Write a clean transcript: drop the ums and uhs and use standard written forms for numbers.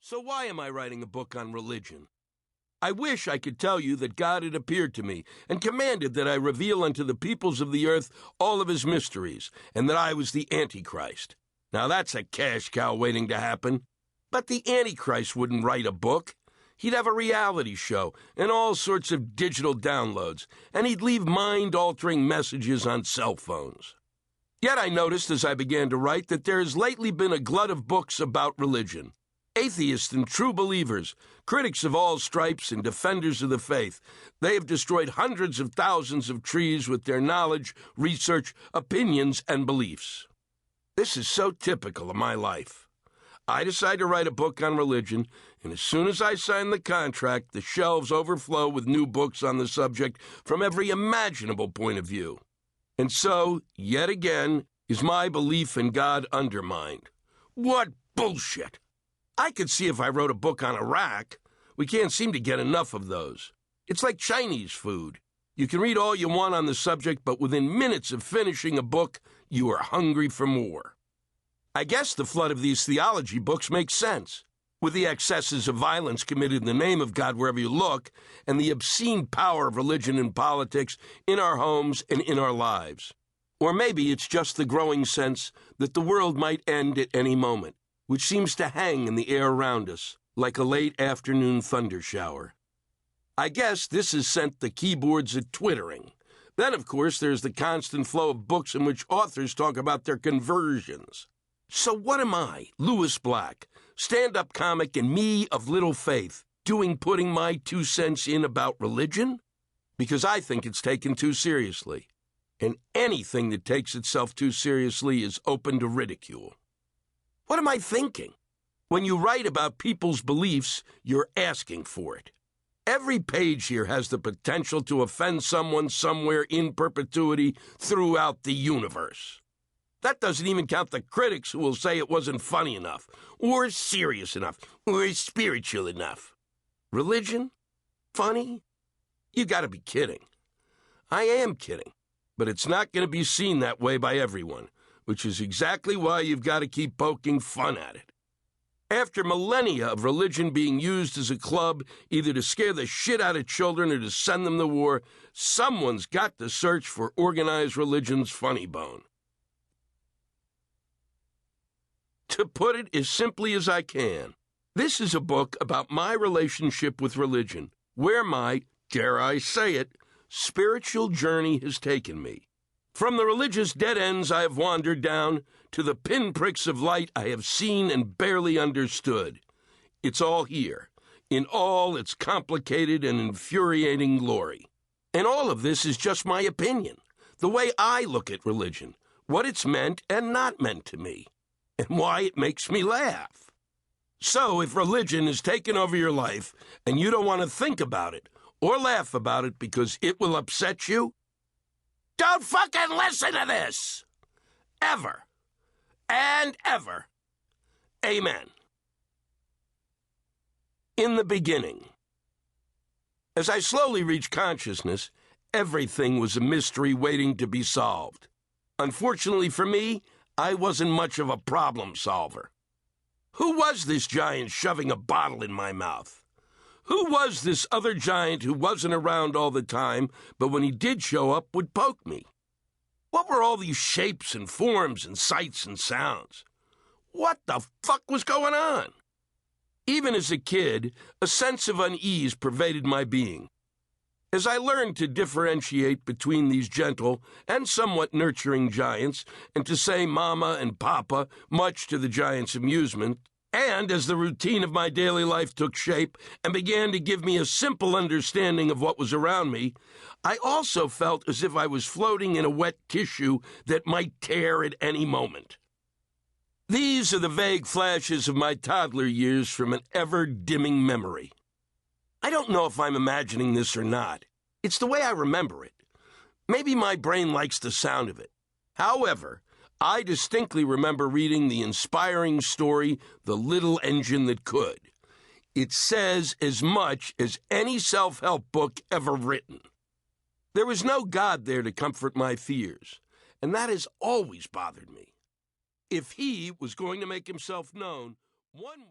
So why am I writing a book on religion? I wish I could tell you that God had appeared to me and commanded that I reveal unto the peoples of the earth all of his mysteries, and that I was the Antichrist. Now that's a cash cow waiting to happen. But the Antichrist wouldn't write a book. He'd have a reality show and all sorts of digital downloads, and he'd leave mind-altering messages on cell phones. Yet I noticed as I began to write that there has lately been a glut of books about religion. Atheists and true believers, critics of all stripes and defenders of the faith, they have destroyed hundreds of thousands of trees with their knowledge, research, opinions, and beliefs. This is so typical of my life. I decide to write a book on religion, and as soon as I sign the contract, the shelves overflow with new books on the subject from every imaginable point of view. And so, yet again, is my belief in God undermined. What bullshit! I could see if I wrote a book on Iraq. We can't seem to get enough of those. It's like Chinese food. You can read all you want on the subject, but within minutes of finishing a book, you are hungry for more. I guess the flood of these theology books makes sense, with the excesses of violence committed in the name of God wherever you look, and the obscene power of religion and politics in our homes and in our lives. Or maybe it's just the growing sense that the world might end at any moment, which seems to hang in the air around us, like a late afternoon thunder shower. I guess this has sent the keyboards a twittering. Then, of course, there's the constant flow of books in which authors talk about their conversions. So what am I, Lewis Black, stand-up comic and me of little faith, putting my 2 cents in about religion? Because I think it's taken too seriously. And anything that takes itself too seriously is open to ridicule. What am I thinking? When you write about people's beliefs, you're asking for it. Every page here has the potential to offend someone somewhere in perpetuity throughout the universe. That doesn't even count the critics who will say it wasn't funny enough, or serious enough, or spiritual enough. Religion? Funny? You gotta be kidding. I am kidding, but it's not going to be seen that way by everyone, which is exactly why you've got to keep poking fun at it. After millennia of religion being used as a club, either to scare the shit out of children or to send them to war, someone's got to search for organized religion's funny bone. To put it as simply as I can, this is a book about my relationship with religion, where my, dare I say it, spiritual journey has taken me. From the religious dead ends I have wandered down to the pinpricks of light I have seen and barely understood. It's all here, in all its complicated and infuriating glory. And all of this is just my opinion, the way I look at religion, what it's meant and not meant to me, and why it makes me laugh. So if religion has taken over your life and you don't want to think about it or laugh about it because it will upset you, don't fucking listen to this! Ever. And ever. Amen. In the beginning. As I slowly reached consciousness, everything was a mystery waiting to be solved. Unfortunately for me, I wasn't much of a problem solver. Who was this giant shoving a bottle in my mouth? Who was this other giant who wasn't around all the time, but when he did show up, would poke me? What were all these shapes and forms and sights and sounds? What the fuck was going on? Even as a kid, a sense of unease pervaded my being. As I learned to differentiate between these gentle and somewhat nurturing giants, and to say Mama and Papa, much to the giant's amusement, and as the routine of my daily life took shape and began to give me a simple understanding of what was around me, I also felt as if I was floating in a wet tissue that might tear at any moment. These are the vague flashes of my toddler years from an ever-dimming memory. I don't know if I'm imagining this or not. It's the way I remember it. Maybe my brain likes the sound of it. However, I distinctly remember reading the inspiring story, The Little Engine That Could. It says as much as any self-help book ever written. There was no God there to comfort my fears, and that has always bothered me. If he was going to make himself known, one